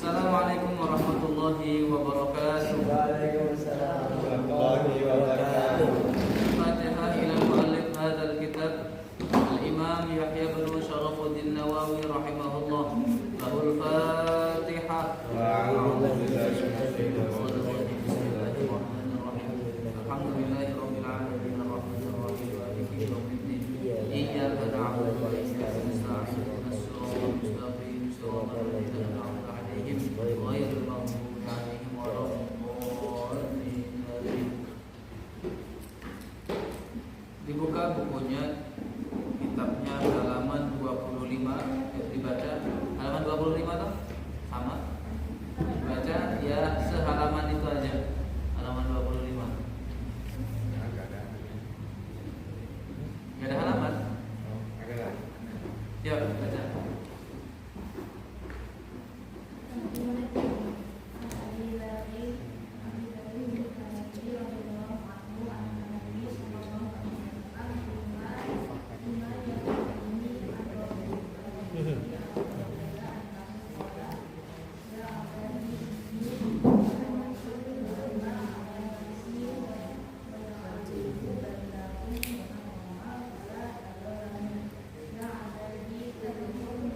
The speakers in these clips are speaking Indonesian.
Assalamualaikum warahmatullahi wabarakatuh. Waalaikumsalam warahmatullahi wabarakatuh. Fatihah ila muallif hadzal kitab Al-Imam Yahya bin Syarafuddin Nawawi rahimahullah. Lahul Fatihah. A'udzu billahi minasyaitonir rajim. Alhamdulillahirabbil alamin arrahmanir rahim maliki yaumiddin. Iyyaka na'budu wa iyyaka nasta'in. Ihdinas siratal mustaqim siratal ladzina an'amta 'alaihim ghairil maghdubi 'alaihim waladdallin. Dibuka bukunya, kitabnya halaman 25. Dibaca halaman 25 toh? Sama. Dibaca ya sehalaman itu aja. Halaman 25. Gak ada halaman? Ya, baca.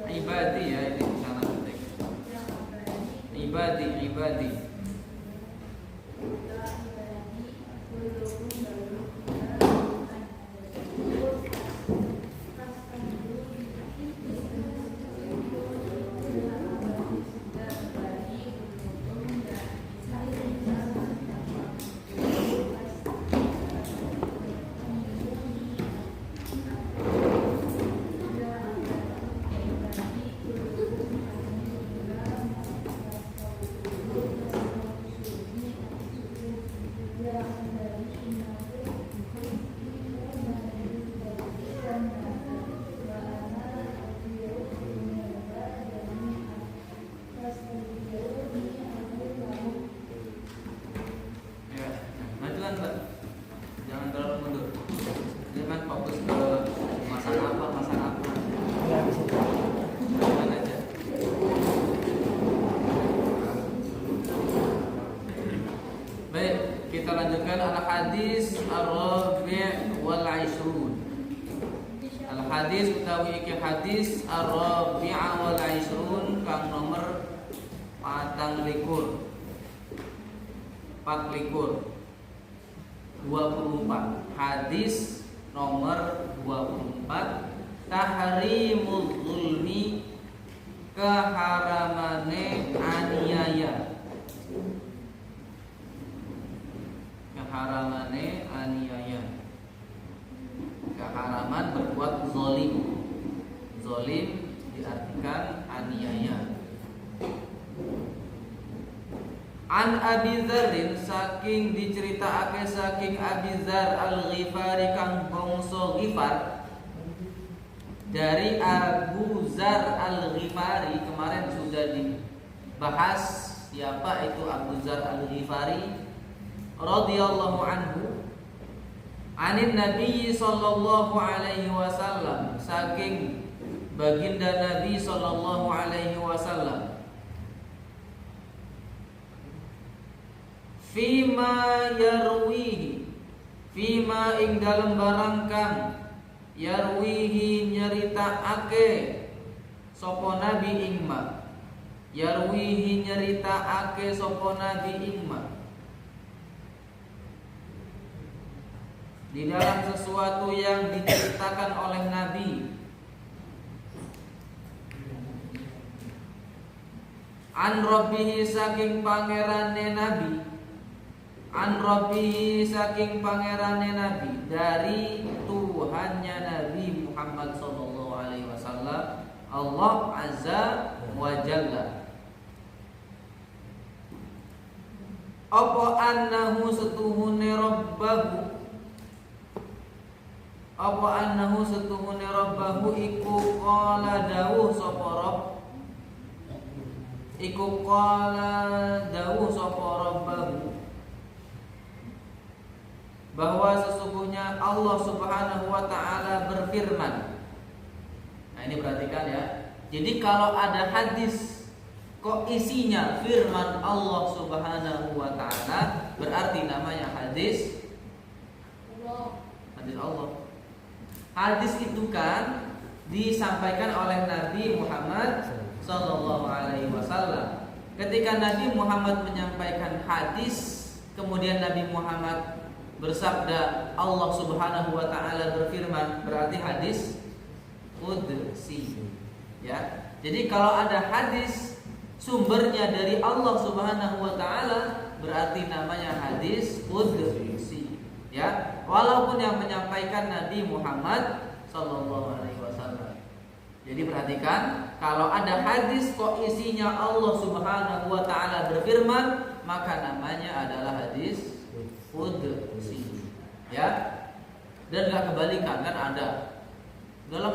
Ibadi ya, ini sana penting. Ibadi. Ya, majukan Mbak. Jangan terlalu mundur. Jangan fokus ke masak apa. Jangan aja. Baik, kita lanjutkan al-hadis ar-rabi' wal 'ishrun. Al-hadis utawi iki hadis ar-rabi' wal 'ishrun kang nomor 24. 24. Hadis nomor 24, tahrimul zulmi, keharamane aniaya. Keharaman berbuat zalim. Zalim diartikan aniaya. An Abi Dzarrin, saking diceritakake saking Abi Dzar Al-Ghifari kang bangsa Ghifar. Dari Abu Dzar Al-Ghifari kemarin sudah dibahas siapa itu Abu Dzar Al-Ghifari radhiyallahu anhu. Anin Nabi sallallahu alaihi wasallam, saking baginda Nabi sallallahu alaihi wasallam. Fima yarwihi, fima ing dalem barang kang yarwihi nyeritaake sapa nabi ing ma, yarwihi nyeritaake sapa nabi ing ma, di dalam sesuatu yang diceritakan oleh nabi. An rabbihi, saking pangerane nabi. An rabbihi, saking pangerane nabi, dari Tuhannya Nabi Muhammad sallallahu alaihi wasallam, Allah azza wa jalla. Apa annahu setuhune rabbahu, apa annahu setuhune rabbahu iku qala dawuh sapa rabb, iku qala dawuh sapa rabbahu, bahwa sesungguhnya Allah Subhanahu wa taala berfirman. Nah, ini perhatikan ya. Jadi kalau ada hadis kok isinya firman Allah Subhanahu wa taala, berarti namanya hadis Allah. Hadis itu kan disampaikan oleh Nabi Muhammad sallallahu alaihi wasallam. Ketika Nabi Muhammad menyampaikan hadis, kemudian Nabi Muhammad bersabda, Allah Subhanahu wa taala berfirman, berarti hadis qudsi. Ya. Jadi kalau ada hadis sumbernya dari Allah Subhanahu wa taala, berarti namanya hadis qudsi. Ya. Walaupun yang menyampaikan Nabi Muhammad sallallahu alaihi wasallam. Jadi perhatikan, kalau ada hadis kok isinya Allah Subhanahu wa taala berfirman, maka namanya adalah hadis qudsi. Ya. Dan enggak kebalikan, kan ada dalam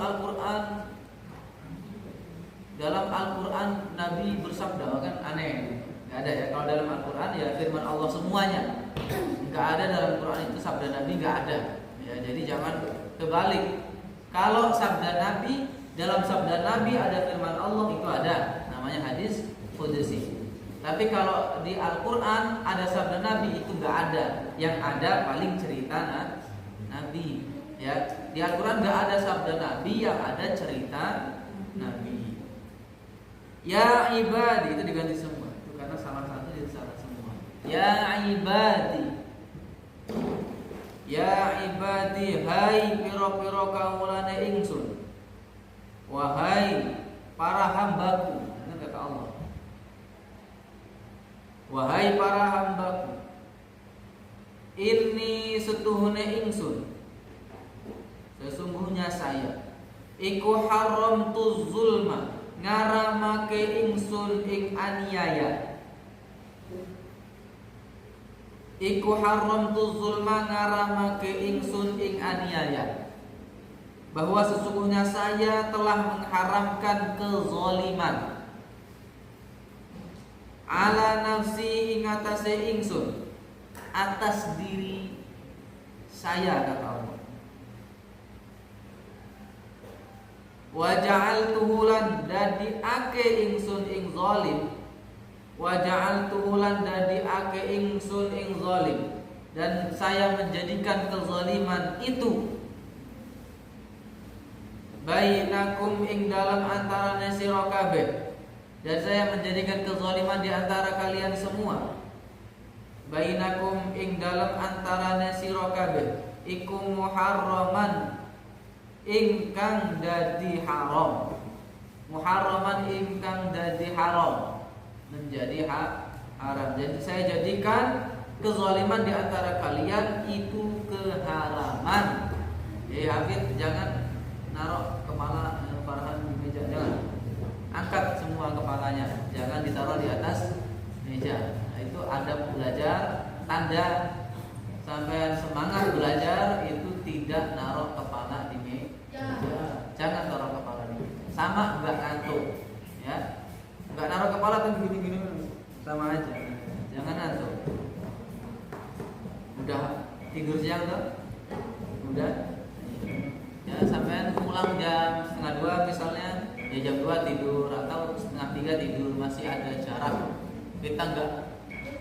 Al-Qur'an Nabi bersabda, kan aneh. Enggak ada ya. Kalau dalam Al-Qur'an ya firman Allah semuanya. Enggak ada dalam Quran itu sabda Nabi, enggak ada. Ya, jadi jangan kebalik. Kalau sabda Nabi, dalam sabda Nabi ada firman Allah, itu ada, namanya hadis qudsi. Tapi kalau di Al-Qur'an ada sabda Nabi, itu enggak ada. Yang ada paling cerita Nabi. Ya, di Al-Qur'an enggak ada sabda Nabi, yang ada cerita Nabi. Ya ibadi, itu diganti semua. Itu karena salah satu jadi salah semua. Ya ibadi, ya ibadi, hai piro-piro kaulane ingsun, wahai para hambaku. Ini kata Allah, wahai para hambaku, ini setuhune ingsun, sesungguhnya saya iku haram tu zulma, ngaramake ingsun ing aniaya. Iku haram tu zulma, ngaramake ingsun ing aniaya. Bahwa sesungguhnya saya telah mengharamkan kezaliman ala nafsi ing atase ingsun, atas diri saya, kata Allah. Wa ja'altuhu lan dadiake ingsun ing zalim, wa ja'altuhu lan dadiake ingsun ing zalim, dan saya menjadikan kezaliman itu bainakum ing dalam antarane sira kabeh, dan saya menjadikan kezaliman di antara kalian semua. Bainakum ing dalam antarane sira kabeh iku muharraman, ingkang dadi haram. Muharraman ingkang dadi haram, menjadi haram. Jadi saya jadikan kezaliman di antara kalian itu keharaman. Jadi Hafid jangan naruh kepala Farhan di meja, jangan. Angkat semua kepalanya, jangan ditaruh di atas meja. Nah, itu adab belajar, tanda sampai semangat belajar itu tidak naruh kepala di meja. Jangan taruh kepala di meja. Sama enggak ngantuk, ya. Enggak naruh kepala kan gini-gini sama aja. Jangan ngantuk. Udah tidur siang tuh? Udah. Ya sampai pulang jam 1:30 misalnya, ya jam 2 tidur atau 2:30 tidur, masih ada jarak. Kita enggak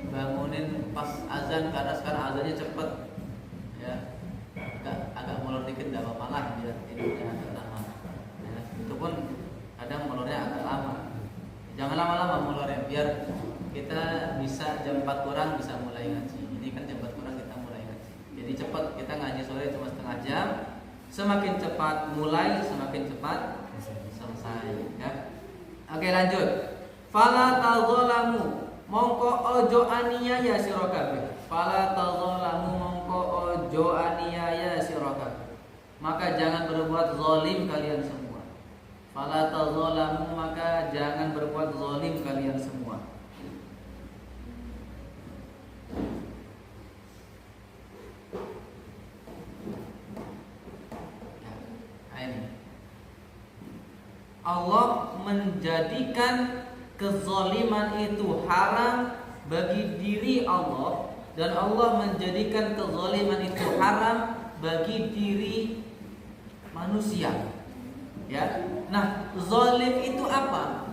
bangunin pas azan karena sekarang azannya cepet. Ya. Agak molor dikit enggak apa-apa lah, biar tidurnya agak lama. Ya, itu pun kadang molornya agak lama. Jangan lama-lama molornya, biar kita bisa jam 4 kurang bisa mulai ngaji. Ini kan jam 4 kurang kita mulai ngaji. Jadi cepat, kita ngaji sore cuma setengah jam. Semakin cepat mulai, semakin cepat selesai, ya. Oke, lanjut. Fala tadzalamu, mongko ojo aniaya sira kabeh. Fala tadzalamu, mongko ojo aniaya sira kabeh. Maka jangan berbuat zalim kalian semua. Fala tadzalamu, maka jangan berbuat zalim kalian semua. Allah menjadikan kezaliman itu haram bagi diri Allah, dan Allah menjadikan kezaliman itu haram bagi diri manusia. Ya. Nah, zalim itu apa?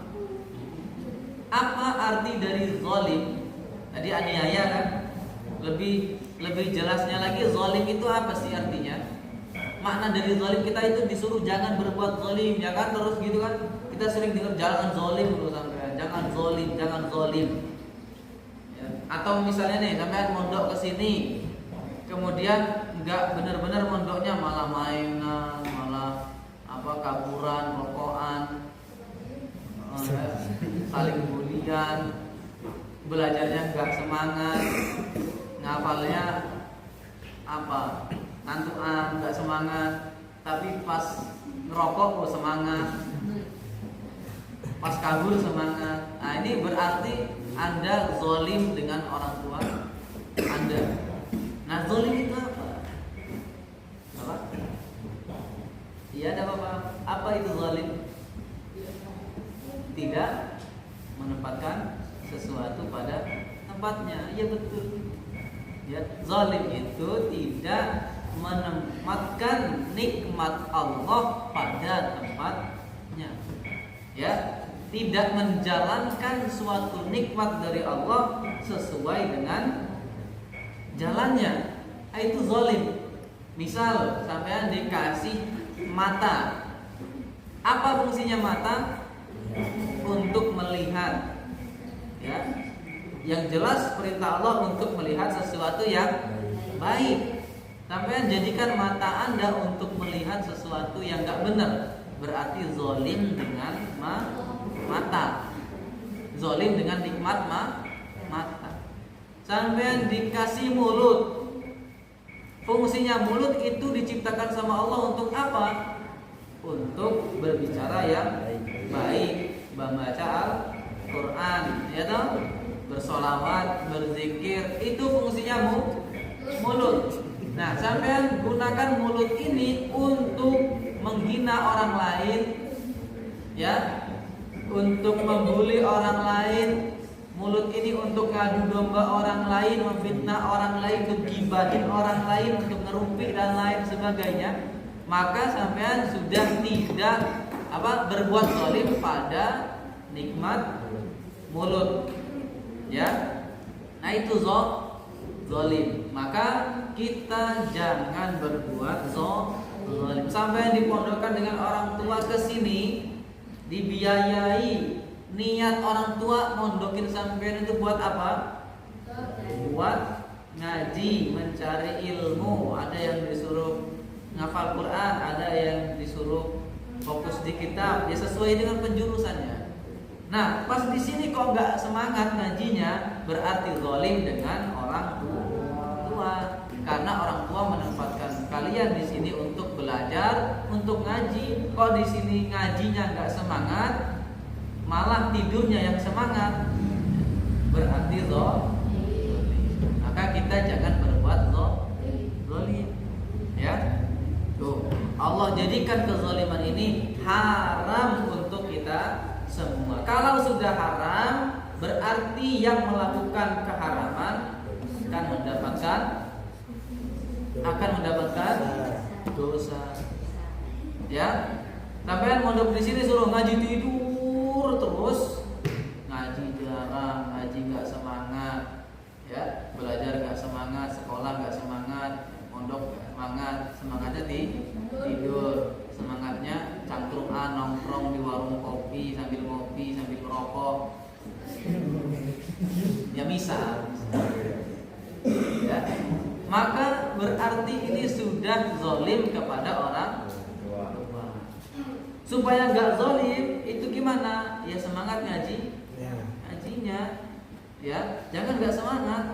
Apa arti dari zalim? Tadi aniaya kan? Lebih jelasnya lagi, zalim itu apa sih artinya? Makna dari zalim, kita itu disuruh jangan berbuat zalim, ya kan? Terus gitu kan? Kita sering dengar jangan zalim dulu sampai, jangan zalim. Ya. Atau misalnya nih, sampai mondok ke sini, kemudian nggak benar-benar mondoknya, malah mainan, malah kaburan, rokokan, saling bulian, belajarnya nggak semangat, ngapalnya ngantuan, nggak semangat, tapi pas ngerokok semangat, pas kabur semangat. Nah, ini berarti Anda zalim dengan orang tua Anda. Nah, zalim itu apa? Iya, ada apa? Apa itu zalim? Tidak menempatkan sesuatu pada tempatnya. Iya, betul. Ya, zalim itu tidak menempatkan nikmat Allah pada tempatnya. Ya, tidak menjalankan suatu nikmat dari Allah sesuai dengan jalannya. Itu zalim. Misal sampean dikasih mata. Apa fungsinya mata? Untuk melihat. Ya. Yang jelas perintah Allah untuk melihat sesuatu yang baik. Sampai jadikan mata Anda untuk melihat sesuatu yang gak benar, berarti zalim dengan mata. Zalim dengan nikmat mata. Sampai dikasih mulut. Fungsinya mulut itu diciptakan sama Allah untuk apa? Untuk berbicara yang baik, membaca Al-Quran, ya toh? Bersolawat, berzikir, itu fungsinya mulut. Nah, sampean gunakan mulut ini untuk menghina orang lain, ya, untuk membuli orang lain. Mulut ini untuk ngadu domba orang lain, memfitnah orang lain, ngegibahin orang lain, untuk ngerumpi dan lain sebagainya. Maka sampean sudah tidak berbuat zalim pada nikmat mulut. Ya. Nah, itu zalim. Maka kita jangan berbuat zalim. Sampai dipondokkan dengan orang tua ke sini, dibiayai, niat orang tua mondokin sampean itu buat apa? Buat ngaji, mencari ilmu. Ada yang disuruh ngafal Quran, ada yang disuruh fokus di kitab, ya sesuai dengan penjurusannya. Nah, pas di sini kok nggak semangat ngajinya, berarti zalim dengan orang tua. Karena orang tua menempatkan kalian di sini untuk belajar, untuk ngaji. Kok di sini ngajinya nggak semangat, malah tidurnya yang semangat, berarti zalim. Maka kita jangan berbuat zalim. Ya, tuh Allah jadikan kezaliman ini haram untuk kita semua. Kalau sudah haram, berarti yang melakukan keharaman akan mendapatkan dosa. Ya, sampean mondok di sini suruh ngaji tidur terus, ngaji jarang, ngaji nggak semangat, ya, belajar nggak semangat, sekolah nggak semangat, mondok nggak semangat, semangatnya tidur, semangatnya cangkruman, nongkrong di warung kopi sambil merokok, ya misal, ya, maka berarti ini sudah zalim kepada orang tua. Supaya nggak zalim itu gimana? Ya semangat ngajinya, ya, jangan nggak semangat.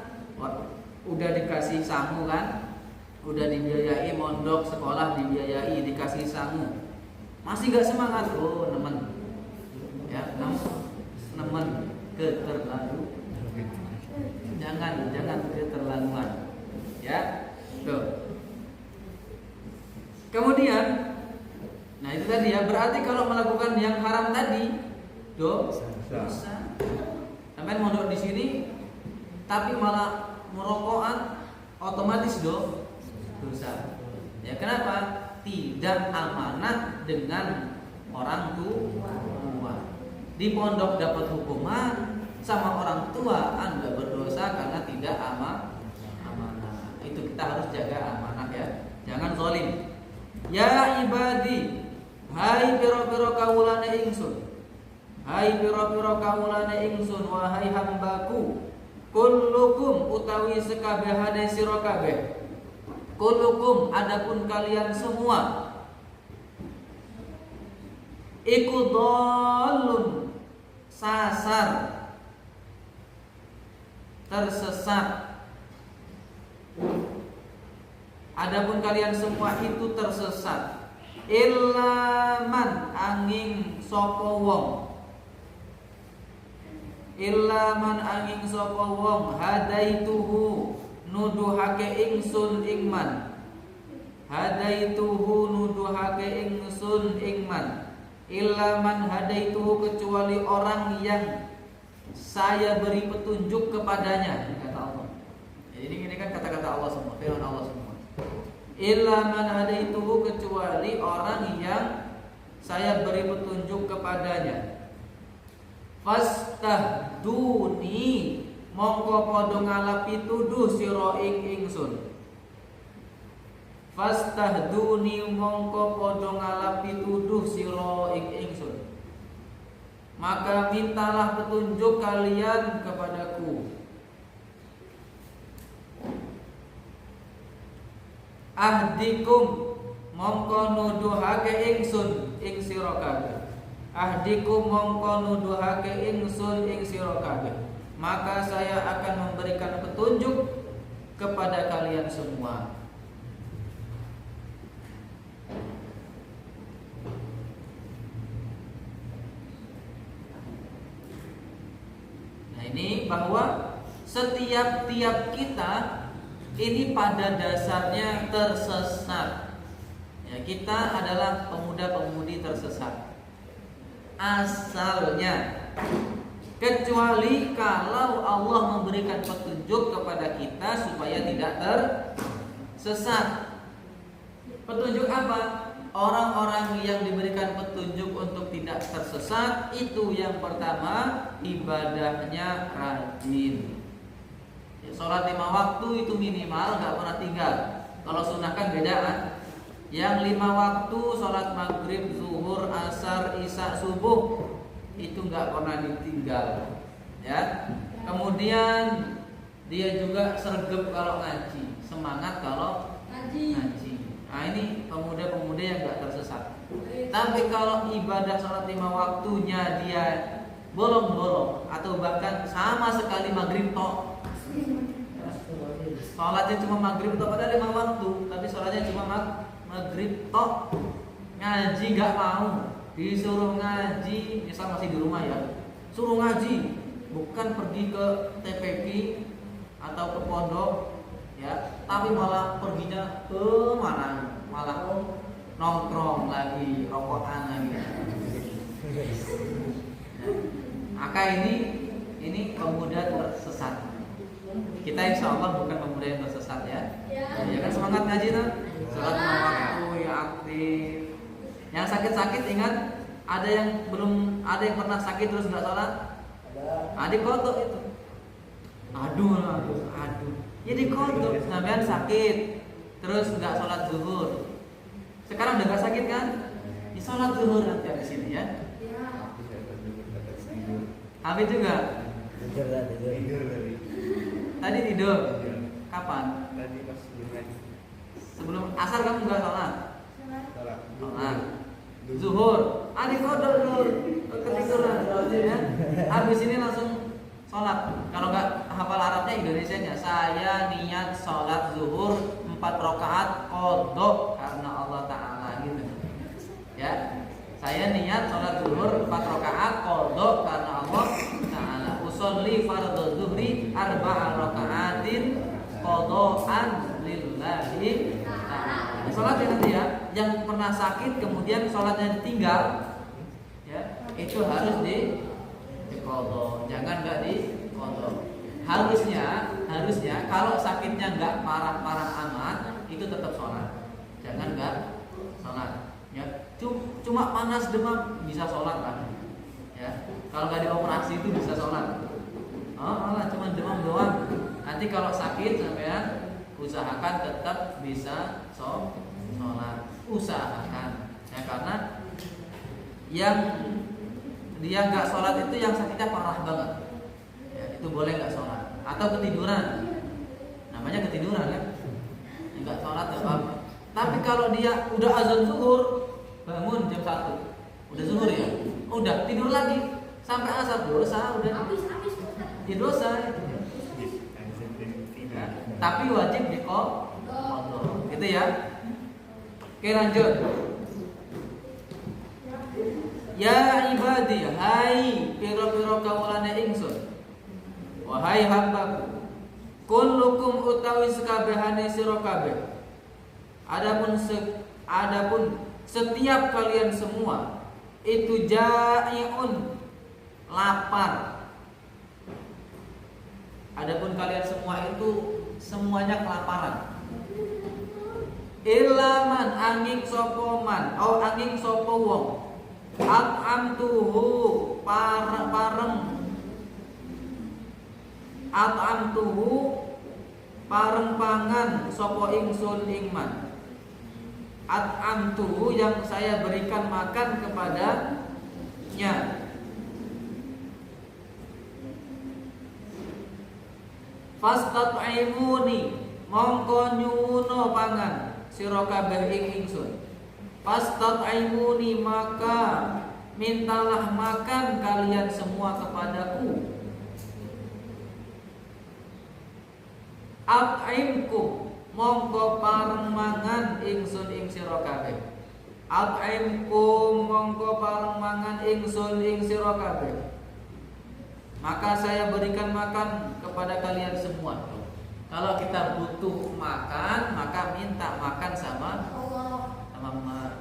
Udah dikasih sangu kan, udah dibiayai mondok, sekolah dibiayai, dikasih sangu, masih nggak semangat, nemen, ya, nemen keterlaluan. Jangan keterlaluan, ya. Tuh. Kemudian, nah itu tadi ya, berarti kalau melakukan yang haram tadi dosa. Sampai mondok di sini tapi malah merokokan, otomatis dosa. Ya, kenapa? Tidak amanah dengan orang tua. di pondok dapat hukuman, sama orang tua Anda berdosa karena tidak amanah. Itu kita harus jaga amanah ya. Jangan zalim. Ya ibadi, hai pira-pira kawulane ingsun. Hai pira-pira kawulane ingsun, wahai hambaku. Kullukum utawi sekabehane sira kabeh. Kullukum adapun kalian semua. Iku dhalun sasar, tersesat. Adapun kalian semua itu tersesat. Illa man angin sapa wong. Illa man angin sapa wong hadaituhu nuduhake ingsun ingman. Hadaituhu nuduhake ingsun ingman. Illa man hadaituhu kecuali orang yang saya beri petunjuk kepadanya, kata Allah. Jadi ini kan kata-kata Allah semua, firman Allah semua. Illa man hadaituhu kecuali orang yang saya beri petunjuk kepadanya. Fastahduni mongko padha ngalapi tuduh sira ingsun. Fastahduni mongko padha ngalapi tuduh sira ingsun. Maka mintalah petunjuk kalian kepadaku. Ahdikum mongko nuduhake ingsun ing sira kabeh. Ahdikum mongko nuduhake ingsun ing sira kabeh. Maka saya akan memberikan petunjuk kepada kalian semua. Nah, ini bahwa setiap-tiap kita ini pada dasarnya tersesat. Ya, kita adalah pemuda-pemudi tersesat. Asalnya, kecuali kalau Allah memberikan petunjuk kepada kita supaya tidak tersesat. Petunjuk apa? Orang-orang yang diberikan petunjuk untuk tidak tersesat itu yang pertama ibadahnya rajin. Sholat 5 waktu itu minimal, nggak pernah tinggal. Kalau sunnah kan beda kan. Yang 5 waktu sholat maghrib, zuhur, asar, isya, subuh itu nggak pernah ditinggal. Ya. Kemudian dia juga sergap kalau ngaji, semangat kalau ngaji. Nah ini pemuda-pemuda yang nggak tersesat. Tapi kalau ibadah sholat 5 waktunya dia bolong-bolong atau bahkan sama sekali maghrib tok. Sholatnya cuma maghrib tok, padahal 5 waktu, tapi sholatnya cuma maghrib tok. Ngaji nggak mau, disuruh ngaji, misal masih di rumah ya, suruh ngaji, bukan pergi ke TPQ atau ke pondok ya, tapi malah perginya ke mana? Malah nongkrong lagi, rokokan lagi. Maka ini pemuda tersesat. Kita insya Allah bukan pemuda yang tersesat ya. Ya kan semangat ngaji tuh. Sholat 5 waktu ya aktif. Yang sakit-sakit ingat, ada yang pernah sakit terus nggak sholat? Adik kodok itu. Aduh. Ya dikodok. Sampean sakit terus nggak sholat zuhur. Sekarang udah nggak sakit kan? Ya sholat zuhur nanti di sini ya. Habis juga. Tadi tidur. Kapan? Tadi pas sebelum Sebelum asar kamu nggak sholat? Sholat. Zuhur. Adik kodok zuhur. Ketiduran. Ya. Habis ini langsung sholat. Kalau nggak hafal Arabnya Indonesianya, saya niat sholat zuhur 4 rakaat kodok karena Allah Taala gitu. Ya. Saya niat sholat zuhur 4 rakaat kodok karena Allah Taala. Usolli fardhu zuhri 4 rakaatin qadaan lillahi ta'ala. Sholatnya nanti ya, yang pernah sakit kemudian sholatnya ditinggal, ya itu harus diqadha, jangan nggak diqadha. Harusnya kalau sakitnya nggak parah-parah amat, itu tetap sholat, jangan nggak sholat. Ya, cuma panas demam bisa sholat kan? Ya, Kalau nggak dioperasi itu bisa sholat. Oh, malah cuma demam doang. Nanti kalau sakit sampean usahakan tetap bisa sholat. Usahakan. Ya, karena yang dia nggak sholat itu yang sakitnya parah banget. Ya, itu boleh nggak sholat. Atau ketiduran. Namanya ketiduran kan. Nggak sholat nggak apa-apa. Tapi kalau dia udah azan zuhur, bangun jam 1, udah zuhur ya, udah tidur lagi sampai asar, dosa udah. Ya dosa itu. Ya, tapi wajib diqodho. Gitu ya. Oke, lanjut. Ya ibadi, hai piro-piro kawulane ingsun. Wahai hambaku, kullukum utawi sekabehane sira kabeh. Adapun setiap kalian semua itu ja'iun, lapar. Adapun kalian semua itu semuanya kelaparan. Ilaman angin sopoman, angin sopo wong. At'amtuhu pareng pangan sopo ingsun ingman. At'amtuhu yang saya berikan makan kepadanya. Fastat'imuni mongko nyuwuna pangan sira kabeh ing ingsun. Fastat'imuni maka mintalah makan kalian semua kepadaku. At'imkum mongko pareng mangan ingsun ing sira kabeh. At'imkum mongko pareng mangan ingsun ing sira kabeh. Maka saya berikan makan kepada kalian semua. Kalau kita butuh makan, maka minta makan sama Allah, sama emak.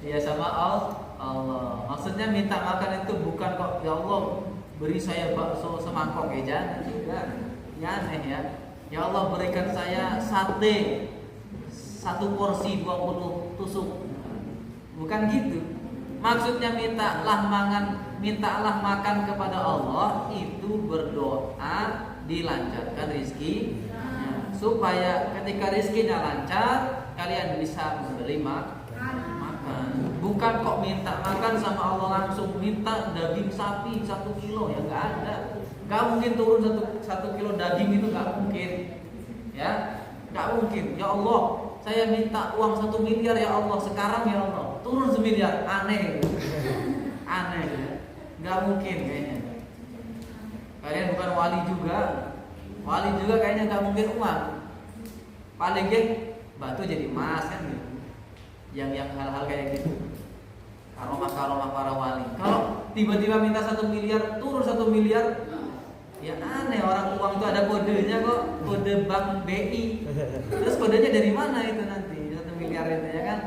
Iya sama Allah. Maksudnya minta makan itu bukan kok ya Allah beri saya bakso semangkok ya, jangan juga. Ya aneh ya. Ya Allah berikan saya sate 1 porsi 20 tusuk. Bukan gitu. Maksudnya mintalah makan kepada Allah itu berdoa dilancarkan rizki supaya ketika rizkinya lancar kalian bisa membeli makan. Bukan kok minta makan sama Allah langsung minta daging sapi 1 kilo ya, nggak ada. Nggak mungkin turun 1 kilo daging itu nggak mungkin. Ya, nggak mungkin. Ya Allah, saya minta uang 1 miliar ya Allah sekarang ya Allah. Turun 1 miliar, aneh. Aneh ya. Nggak mungkin kayaknya. Kalian bukan wali juga. Wali juga kayaknya nggak mungkin uang. Paling batu jadi emas kan gitu. Yang hal-hal kayak gitu. Karomah para wali. Kalau tiba-tiba minta 1 miliar, turun 1 miliar, ya aneh. Orang uang itu ada kodenya kok, kode bank BI. Terus kodenya dari mana itu nanti 1 miliar itu ya kan?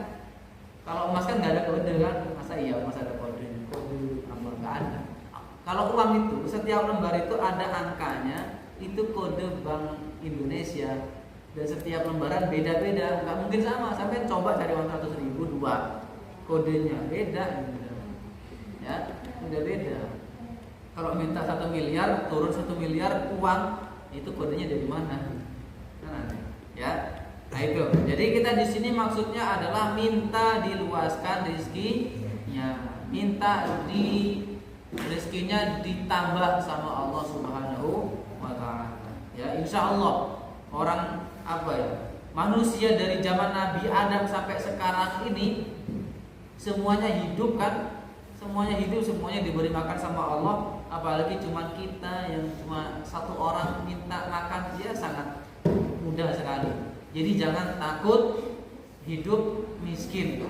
Kalau emas kan nggak ada kode kan? Masa iya emas ada kode? Kode apa nggak ada? Kalau uang itu setiap lembar itu ada angkanya, itu kode Bank Indonesia. Dan setiap lembaran beda-beda, nggak mungkin sama. Sampai coba cari uang 100.000 2 kodenya beda, ya beda-beda. Kalau minta 1 miliar, turun 1 miliar uang, itu kodenya dari mana? Kan aneh, ya. Nah itu. Jadi kita di sini maksudnya adalah minta diluaskan rezekinya, minta rezekinya ditambah sama Allah Subhanahu wa taala. Ya, insya Allah orang manusia dari zaman Nabi Adam sampai sekarang ini semuanya hidup kan? Semuanya hidup, semuanya diberi makan sama Allah. Apalagi cuma kita yang cuma 1 orang minta makan, dia sangat mudah sekali. Jadi jangan takut hidup miskin,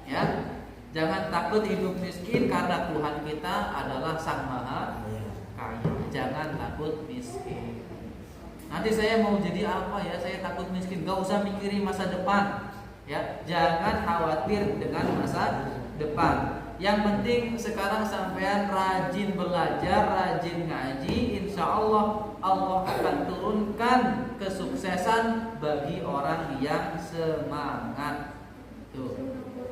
ya. Jangan takut hidup miskin karena Tuhan kita adalah Sang Maha Kaya. Jangan takut miskin. Nanti saya mau jadi apa ya? Saya takut miskin. Gak usah mikirin masa depan, ya. Jangan khawatir dengan masa depan. Yang penting sekarang sampean rajin belajar, rajin ngaji, insya Allah Allah akan turunkan kesuksesan bagi orang yang semangat. Tuh.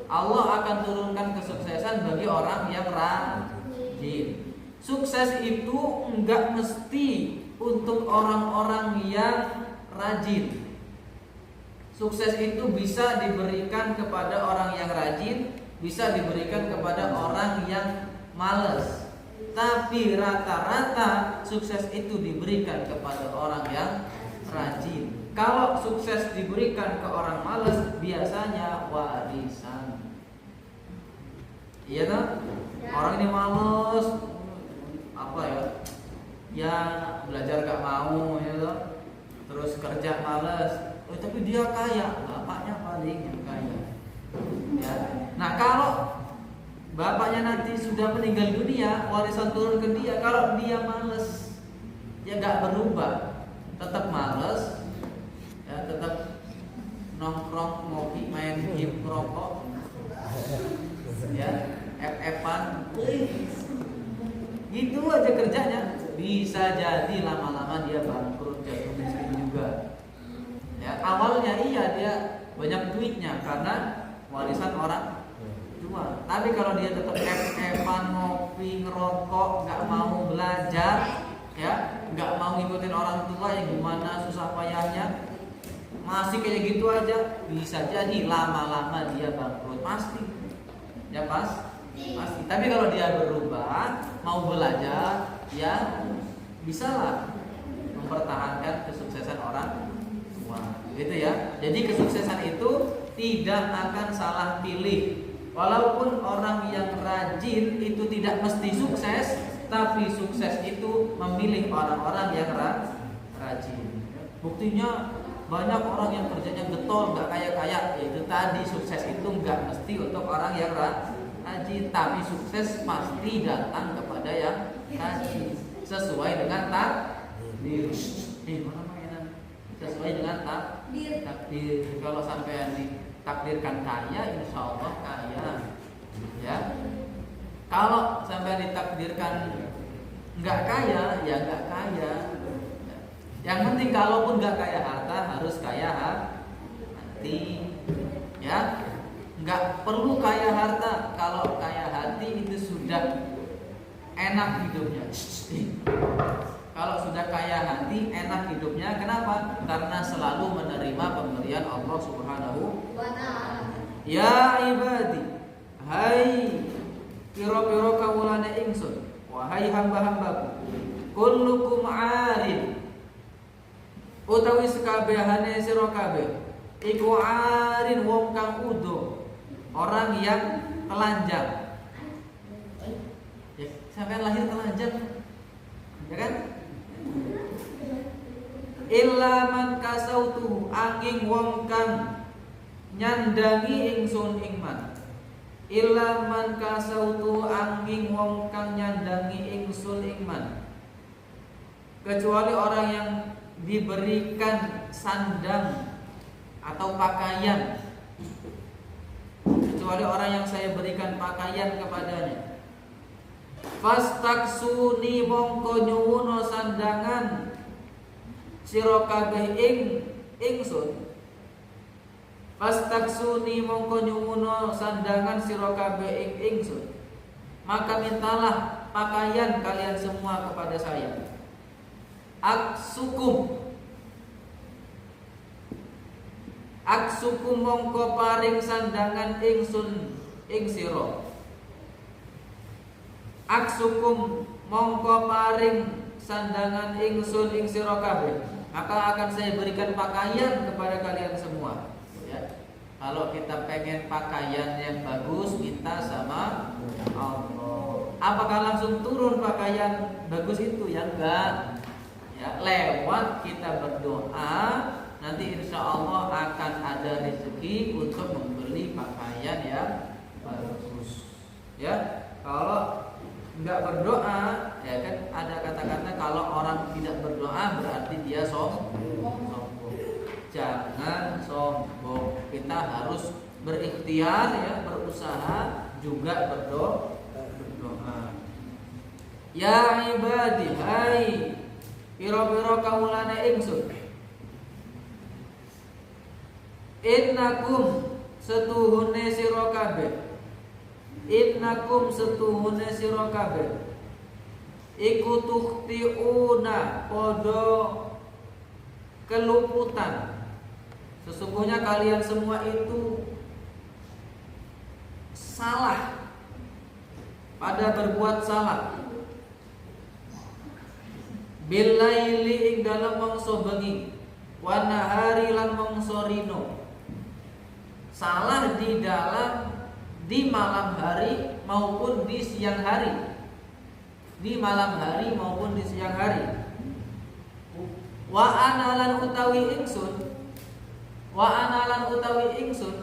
Allah akan turunkan kesuksesan bagi orang yang rajin. Sukses itu enggak mesti untuk orang-orang yang rajin. Sukses itu bisa diberikan kepada orang yang rajin, bisa diberikan kepada orang yang malas. Tapi rata-rata sukses itu diberikan kepada orang yang rajin. Kalau sukses diberikan ke orang malas, biasanya warisan. Iya toh? Orang ini malas, apa ya? Ya belajar gak mau, ya toh? Terus kerja malas. Oh, tapi dia kaya, bapaknya paling yang kaya. Ya. Nah, kalau bapaknya nanti sudah meninggal dunia, warisan turun ke dia. Kalau dia males, ya nggak berubah, tetap males, ya tetap nongkrong, ngopi, main game, rokok, ya, FF-an, gitu aja kerjanya. Bisa jadi lama-lama dia bangkrut, jatuh miskin juga. Ya, awalnya iya dia banyak duitnya karena warisan orang tua. Tapi kalau dia tetap FF-an, ngopi, ngerokok, nggak mau belajar, ya, nggak mau ngikutin orang tua yang gimana susah payahnya, masih kayak gitu aja, bisa jadi lama-lama dia bangkrut pasti. Ya pasti. Tapi kalau dia berubah, mau belajar, ya bisalah mempertahankan kesuksesan orang tua. Gitu ya. Jadi kesuksesan itu tidak akan salah pilih. Walaupun orang yang rajin itu tidak mesti sukses, tapi sukses itu memilih orang-orang yang rajin. Buktinya banyak orang yang kerjanya getol, nggak kaya-kaya. Itu tadi sukses itu nggak mesti untuk orang yang rajin, tapi sukses pasti datang kepada yang rajin sesuai dengan takdir. Sesuai dengan takdir. Kalau sampai ditakdirkan kaya, insya Allah kaya. Ya. Kalau sampai ditakdirkan nggak kaya, ya nggak kaya. Yang penting kalaupun nggak kaya harta, harus kaya hati. Ya, nggak perlu kaya harta. Kalau kaya hati itu sudah enak hidupnya. Kalau sudah kaya hati, enak hidupnya. Kenapa? Karena selalu menerima pemberian Allah Subhanahu wa ta'ala. Ya ibadi, hai piro-piro kawulane ingsun, wahai hamba-hambaku, kullukum arin, utawi sekabehane sira kabeh iku arin wong kang udo, orang yang telanjang. Ya, sampai lahir telanjang, ya kan? Illa man kasautu, angin wong kang nyandangi ingsun ing man. Illa man kasautu, angin wong kang nyandangi ingsun ing man. Kecuali orang yang diberikan sandang atau pakaian. Kecuali orang yang saya berikan pakaian kepadanya. Fastaksuni mongko nyuwuna sandangan sira kabeh ingsun. Fastaksuni mongko nyuwuna sandangan sira kabeh ingsun. Maka mintalah pakaian kalian semua kepada saya. Aksukum mongko paring sandangan ingsun ing sira. Aksukum mongko paring sandangan ingsun ing sira kabeh, maka akan saya berikan pakaian kepada kalian semua. Ya. Kalau kita pengen pakaian yang bagus, minta sama Allah. Apakah langsung turun pakaian bagus itu? Ya enggak. Ya, lewat kita berdoa, nanti insya Allah akan ada rezeki untuk membeli pakaian yang bagus. Ya, kalau nggak berdoa, ya kan ada kata-kata kalau orang tidak berdoa berarti dia sombong. Jangan sombong. Kita harus berikhtiar, ya, berusaha juga berdoa. Ya ibadi, hai piro-piro kawulane ingsun, innakum setuhune sira kabeh, innakum setuhune sira kabeh iku tukhtiuna padha keluputan. Sesungguhnya kalian semua itu salah pada berbuat salah. Bilaili ing dalam mangsa bengi, wa nahari lan mangsa rino. Salah di malam hari maupun di siang hari. Di malam hari maupun di siang hari. Wa analan utawi ingsun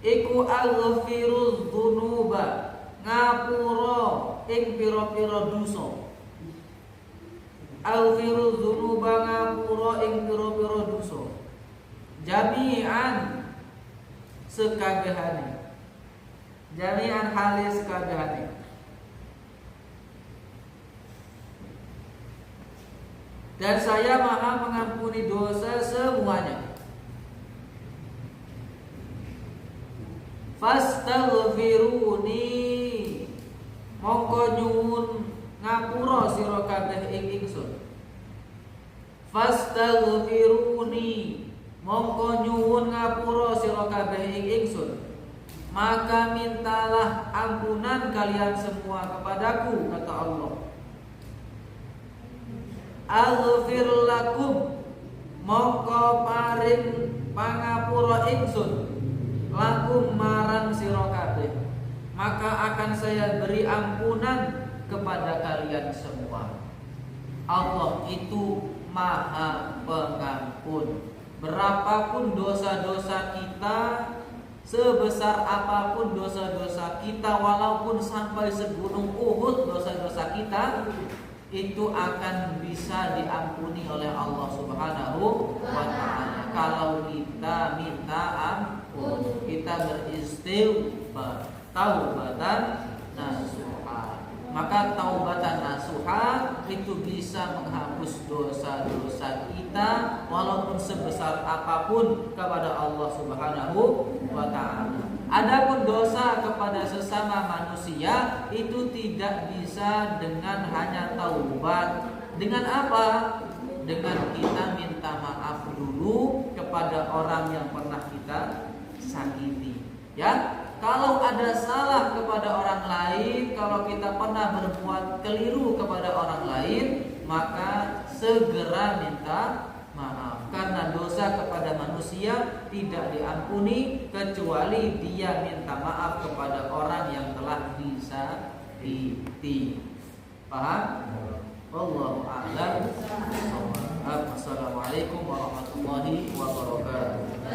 iku aghfiruz dzunuba ngapura ing pira-pira dosa. Aghfiruz dzunuba ngapura ing pira-pira dosa. Jami'an sekabehane. Jami'an halis sekabehane. Dan saya maha mengampuni dosa semuanya. Fastaghfiruni, mongko nyuwun ngapura sira kabeh ing ingsun. Fastaghfiruni, mongko nyuwun ngapura sira kabeh ing ingsun. Maka mintalah ampunan kalian semua kepadaku, kata Allah. Aghfir lakum, mongko paring pangapura ingsun lakum marang sira kabeh, maka akan saya beri ampunan kepada kalian semua. Allah itu Maha Pengampun. Berapapun dosa-dosa kita, sebesar apapun dosa-dosa kita, walaupun sampai segunung Uhud dosa-dosa kita, itu akan bisa diampuni oleh Allah Subhanahu wa ta'ala kalau kita minta ampun, kita beristighfar, taubatan nasuha. Maka taubatan nasuha itu bisa menghapus dosa-dosa kita walaupun sebesar apapun kepada Allah Subhanahu wa ta'ala. Adapun dosa kepada sesama manusia itu tidak bisa dengan hanya taubat. Dengan apa? Dengan kita minta maaf dulu kepada orang yang pernah kita sakiti. Ya, kalau ada salah kepada orang lain, kalau kita pernah berbuat keliru kepada orang lain, maka segera minta maaf. Karena dosa kepada manusia tidak diampuni kecuali dia minta maaf kepada orang yang telah disakiti. Paham? Wallahu a'lam. Assalamualaikum warahmatullahi wabarakatuh.